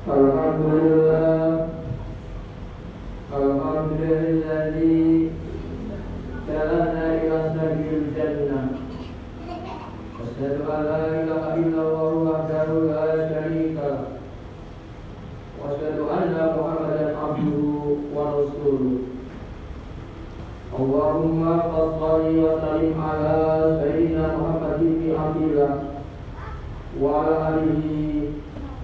Alhamdulillah, alhamdulilladzi dalana ila sabil jannah. Asyhadu an la ilaha illallah wahdahu la syarika lah. Wa asyhadu anna Muhammadan abduhu wa rasuluh. Allahumma shalli wa sallim ala sayyidina Muhammadin bi abdillah wa ala alihi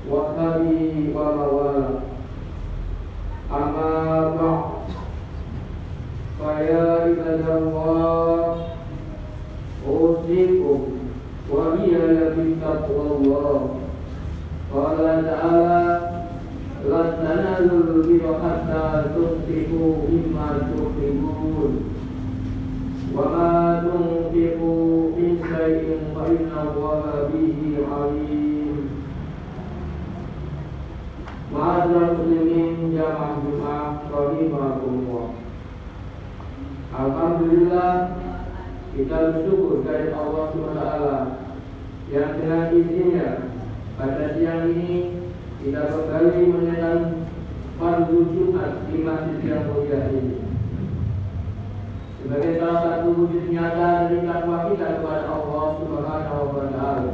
wa sahbihi wa mawala. Amma ba'd. Fa ya ibadallah, usikum wa iyaya bittaqwallah. Qala ta'ala, lan tanalul birra hatta tunfiqu mimma tuhibbun. Wa ma tunfiqu min shay'in fa inna Allaha bihi alim. Ma'adzal muslimin jamaah Jumat rahimakumullah. Alhamdulillah, kita bersyukur kepada Allah SWT yang dengan izinnya pada siang ini kita kembali menunaikan fardu Jumat di masjid yang mulia ini sebagai salah satu wujud nyata dari takwa kita kepada Allah Subhanahu wa Ta'ala.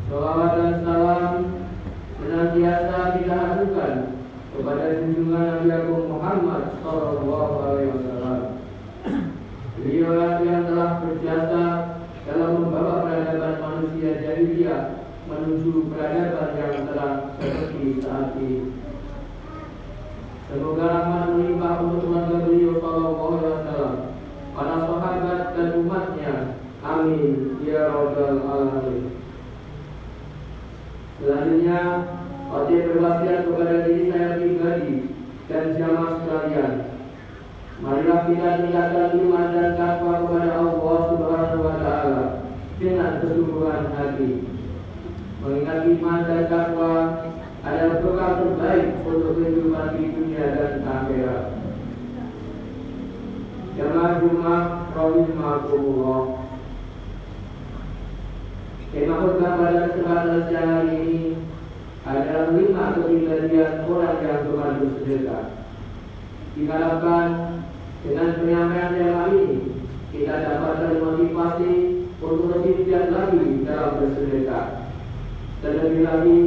Shalawat dan salam senantiasa kita haturkan kepada junjungan Nabi Agung Muhammad sallallahu alaihi wasallam. Beliau yang telah berjasa dalam membawa peradaban manusia jahiliyah menuju peradaban yang terang seperti saat ini. Semoga rahmat melimpah untuk keluarga beliau sallallahu alaihi wasallam, para sahabat dan umatnya. Amin ya rabbal alamin. Selanjutnya, saya berwasiat kepada diri saya pribadi dan jamaah sekalian. Marilah kita tingkatkan iman dan takwa kepada Allah Subhanahu wa Ta'ala dengan kesungguhan hati. Mengingat iman dan takwa adalah bekal terbaik untuk kehidupan di dunia dan akhirat. Jamaah Jumat rahimakumullah. Tema khutbah pada kesempatan siang hari ini adalah 5 kepribadian orang yang gemar bersedekah. Diharapkan dengan penyampaian tema ini kita dapat termotivasi untuk lebih giat lagi dalam bersedekah. Terlebih lagi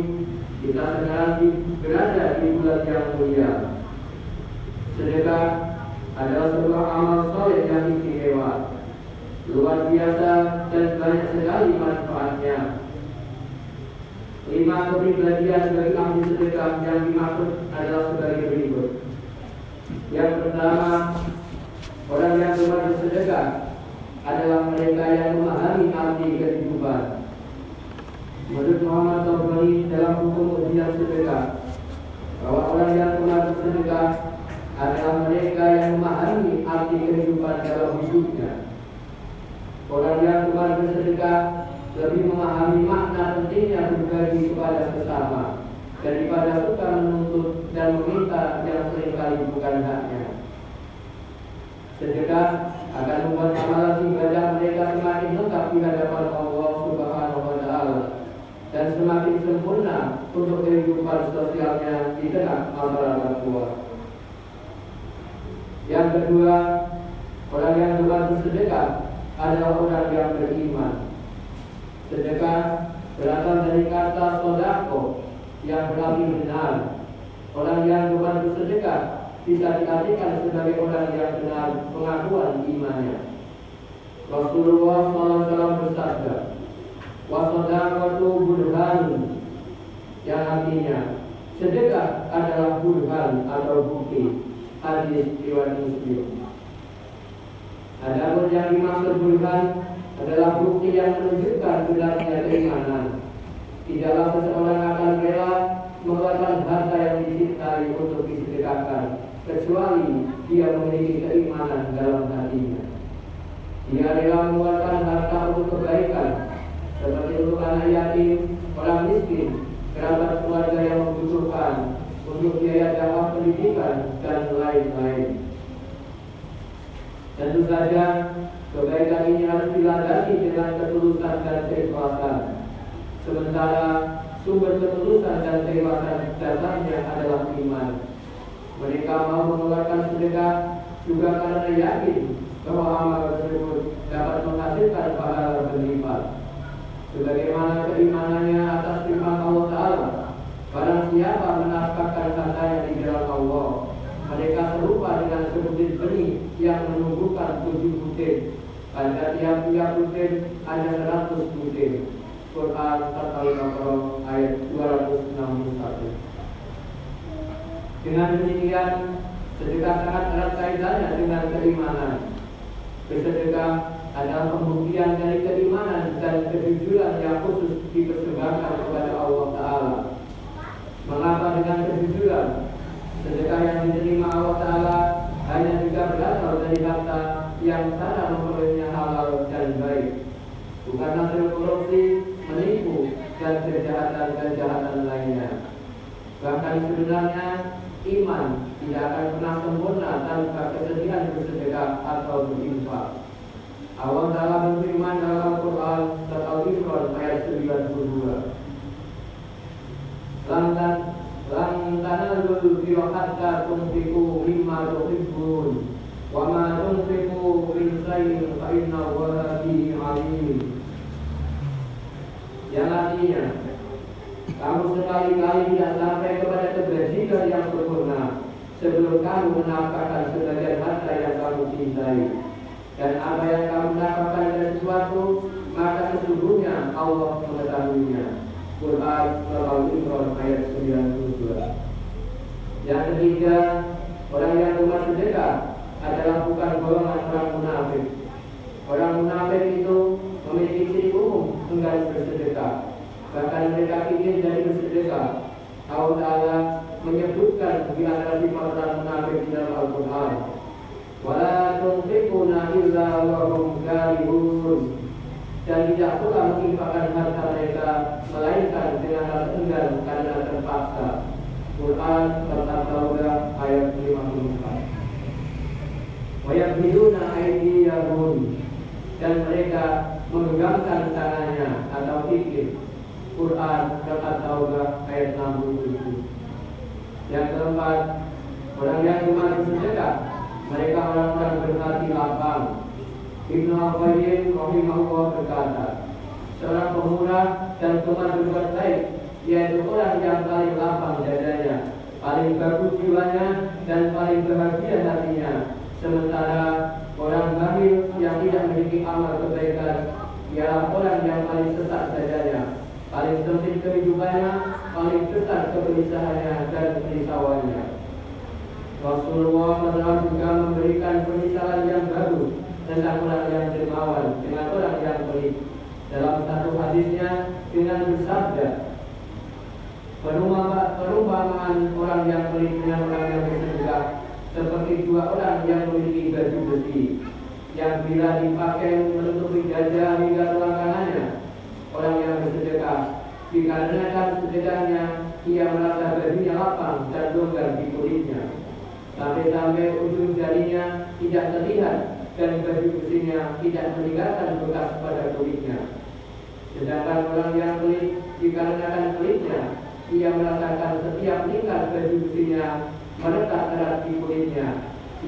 kita sekarang berada di bulan yang mulia. Sedekah adalah sebuah amal soleh yang istimewa, luar biasa dan banyak sekali manfaatnya. 5 kepribadian bagi ahli sedekah yang dimaksud adalah sebagai berikut. Yang pertama, orang yang gemar bersedekah adalah mereka yang memahami arti kehidupan. Menurut Muhammad Tabrani dalam hukum ujian sedekah, bahwa orang yang gemar bersedekah adalah mereka yang memahami arti kehidupan dalam hidupnya. Orang yang gemar bersedekah lebih memahami makna pentingnya berbagi kepada sesama daripada suka menuntut dan meminta yang seringkali bukan haknya. Sedekah akan membuat amalan ibadah mereka semakin lengkap di hadapan Allah Subhanahu wa Ta'ala dan semakin sempurna untuk kehidupan sosialnya di tengah masyarakat luas. Yang kedua, orang yang gemar bersedekah adalah orang yang beriman. Sedekah berasal dari kata sodako yang berarti benar. Orang yang gemar bersedekah bisa diartikan sebagai orang yang benar pengakuan imannya. Rasulullah SAW bersabda, wasodaqatu burhan, yang artinya sedekah adalah burhan atau bukti. Hadis riwayat Muslim. Adapun yang dimaksud burhan adalah bukti yang menunjukkan benarnya keimanan. Tidaklah seseorang akan rela mengeluarkan harta yang dicintai untuk disedekahkan kecuali dia memiliki keimanan dalam hatinya. Dia rela mengeluarkan harta untuk kebaikan, seperti untuk anak yatim, orang miskin, kerabat keluarga yang membutuhkan, untuk biaya dakwah pendidikan dan lain-lain. Tentu saja Kebaikan ini harus dilandasi dengan ketulusan dan keikhlasan. Sementara sumber ketulusan dan keikhlasan dasarnya adalah iman. Mereka mau mengeluarkan sedekah juga karena yakin bahwa amal tersebut dapat menghasilkan pahala berlipat. Sebagaimana keimanannya atas firman Allah Ta'ala, barang siapa menafkahkan hartanya di jalan Allah, mereka serupa dengan sebutir benih yang menumbuhkan 7 butir. Pada tiap-tiap butir ada 100 butir. Quran Al-Baqarah ayat 261. Dengan demikian, sedekah sangat erat kaitannya dengan keimanan. Bersedekah adalah pembuktian dari keimanan dan kejujuran yang khusus dipersembahkan kepada Allah Ta'ala. Mengapa dengan kejujuran? Sedekah yang diterima Allah Ta'ala hanya juga berasal dari harta yang cara memperolehnya halal dan baik, bukan hasil korupsi, menipu, dan kejahatan-kejahatan lainnya. Bahkan sebenarnya iman tidak akan pernah sempurna tanpa kesediaan bersedekah atau berinfak. Allah Ta'ala berfirman dalam Al-Quran surat Al-Imran ayat 92. Lan tanazul birra hatta tunfiqu mimma tuhibbun wa ma tunfiqu min shay'in fa inna Allaha bihi alim. Yang artinya, kamu sekali-kali tidak sampai kepada kebajikan yang sempurna sebelum kamu menafkahkan sebagian harta yang kamu cintai. Dan apa yang kamu nafkahkan dari sesuatu, maka sesungguhnya Allah mengetahuinya. Quran Al-Imran ayat 92. Yang ketiga, orang yang gemar sedekah adalah bukan golongan orang munafik. Orang munafik itu memiliki ciri umum enggan bersedekah. Bahkan mereka ingin jadi bersedekah. Allah Ta'ala menyebutkan di antara sifat orang munafik di dalam Al-Quran, wala tunfiquna illa wa hum karihun. Dan tidak pula menginfakkan harta mereka melainkan dengan rasa enggan karena terpaksa. Quran Al-Taubah ayat 54. Wa yabhiduna aydiyahum, dan mereka menggenggamkan tangannya atau fikir. Quran Al-Taubah ayat 67. Yang keempat, orang yang gemar bersedekah, mereka orang-orang berhati lapang. Ibnu Al-Qayyim rahimahullah berkata, seorang pemurah dan gemar berbuat baik, yaitu orang yang paling lapang dadanya, paling bagus jiwanya, dan paling bahagia hatinya. Sementara orang bakhil yang tidak memiliki amal kebaikan ialah orang yang paling sesat dadanya, paling sempit kehidupannya, paling besar kegelisahannya dan kerisauannya. Rasulullah SAW juga memberikan pemisalan yang bagus tentang orang yang dermawan dengan orang yang pelit. Dalam satu hadisnya dengan bersabda, perumpamaan orang yang pelit dengan orang yang bersedekah seperti dua orang yang memiliki baju besi yang bila dipakai menutupi dada hingga tulang kanannya. Orang yang bersedekah, dikarenakan sedekahnya ia merasa bajunya lapang dan longgar di kulitnya, sampai-sampai ujung jarinya tidak terlihat dan baju besinya tidak meninggalkan bekas pada kulitnya. Sedangkan orang yang pelit, dikarenakan pelitnya, ia merasakan setiap lingkar baju besinya melekat erat di kulitnya.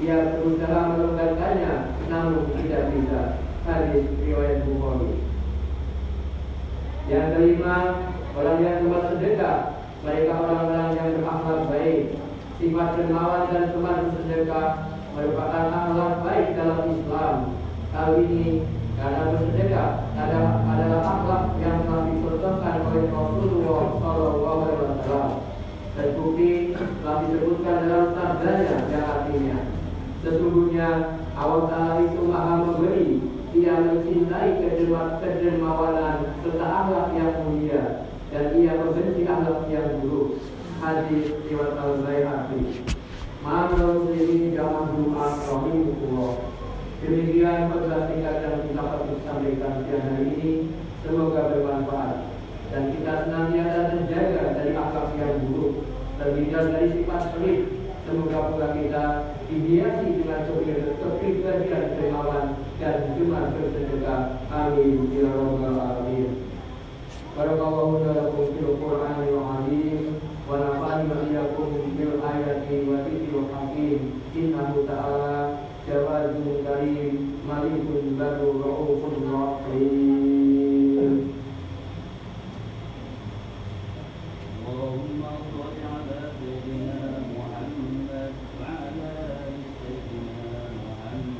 Ia berusaha melonggarkannya, namun tidak bisa. Hadis riwayat Bukhari. Yang kelima, orang yang gemar sedekah, mereka orang-orang yang berakhlak baik. Sifat dermawan dan gemar bersedekah merupakan akhlak baik dalam Islam. Hal ini karena bersedekah adalah akhlak yang telah dicontohkan oleh Rasulullah SAW. Terbukti telah disebutkan dalam sabdanya yang artinya, sesungguhnya Allah Ta'ala itu maha memberi, ia mencintai kedermawanan serta akhlak yang mulia, dan ia membenci akhlak yang buruk. Hadis riwayat Al-Baihaqi. Ma'amul muslimin jamaah Jumat rahimahullah. Demikian khutbah singkat yang kita sampaikan siang hari ini, semoga bermanfaat dan kita senantiasa terjaga dari akhlak yang buruk, terhindar dari sifat pelit. Semoga pula kita dihiasi dengan kepribadian dermawan dan Jumat bersedekah. Amin ya rabbal alamin. Barakallahu lakum fil Qur'anil azim wa nafa'ani wa iyyakum bil ayati wa dzikril hakim. Innahu ta'ala jawadun karim malikun barur raufur rahim. Allahumma shalli ala sayyidina Muhammad wa ala ali sayyidina Muhammad.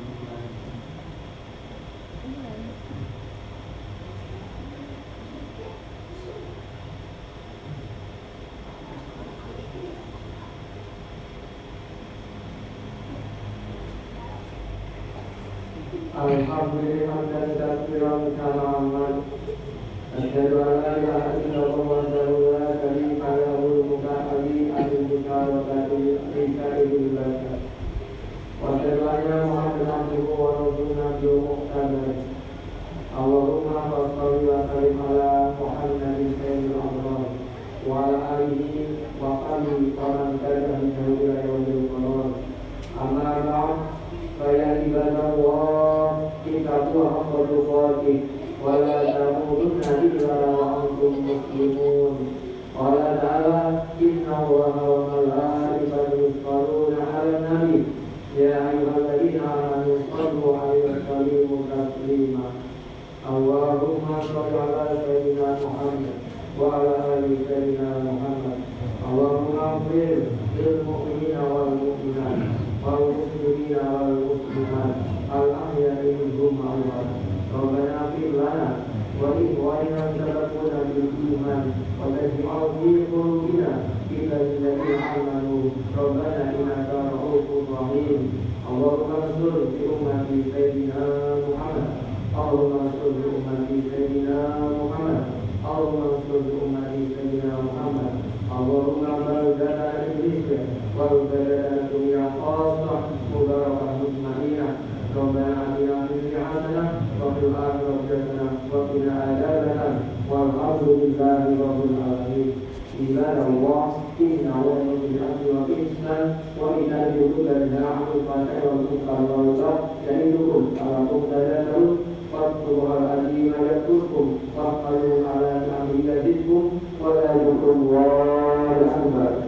Alhamdulillah dan katsiran kalaman. Asyhadu an la ilaha illallah wahdahu la syarika lahu al-mulku wa al-hamdu wa asyhadu anna Muhammadan abduhu wa rasuluhu Allahumma shalli wa sallim ala Muhammadin sayyidil abrar wa ala alihi wa sahbihi wa man tabi'ahum ila yaumil qiyamah. Amma ba'd. Faya ibadallah, ittaqu haqqa tuqatih wa la tamutunna illa wa antum muslimun. Qala ta'ala, inna Allaha wa malaikatahu yusholluna 'alan nabi ya ayyuhalladzina amanu shallu 'alaihi wa sallimu taslima. Allahumma shalli 'ala sayyidina Muhammad wa 'ala ali sayyidina Muhammad. Allahumma ighfir lil mu'minina wal mu'minat wal muslimina wal muslimat al-ahya'i minhum amwat. Rabbana ighfir lana wa li ikhwanina sabaquna bil iman wa taj'al fi qulubina illa lilladzina amanu. Rabbana innaka ra'ufur rahim. Allahumma ansur bi ummati sayyidina Muhammad. Allahumma ansur bi ummati sayyidina Muhammad. Allahumma ansur bi ummati sayyidina Muhammad. Allahumma barik Indonesia wa barik dunia khasah mubarakah mutmainah. Rabbana atina fid dunya hasanah wa fil akhirati hasanah wa qina adzabannar. Walhamdulillahi rabbil alamin. Ibadallah, inna Allaha bi'afwi wa ihsan wa ita'i hududil ha'ul fata'i wal munkar wal baghi ya'idukum la'allakum tadhakkarun. Fadhkurul azima yadhkurkum wa'malu 'ala ni'amihi yazidkum wa la yadhkurullah akbar.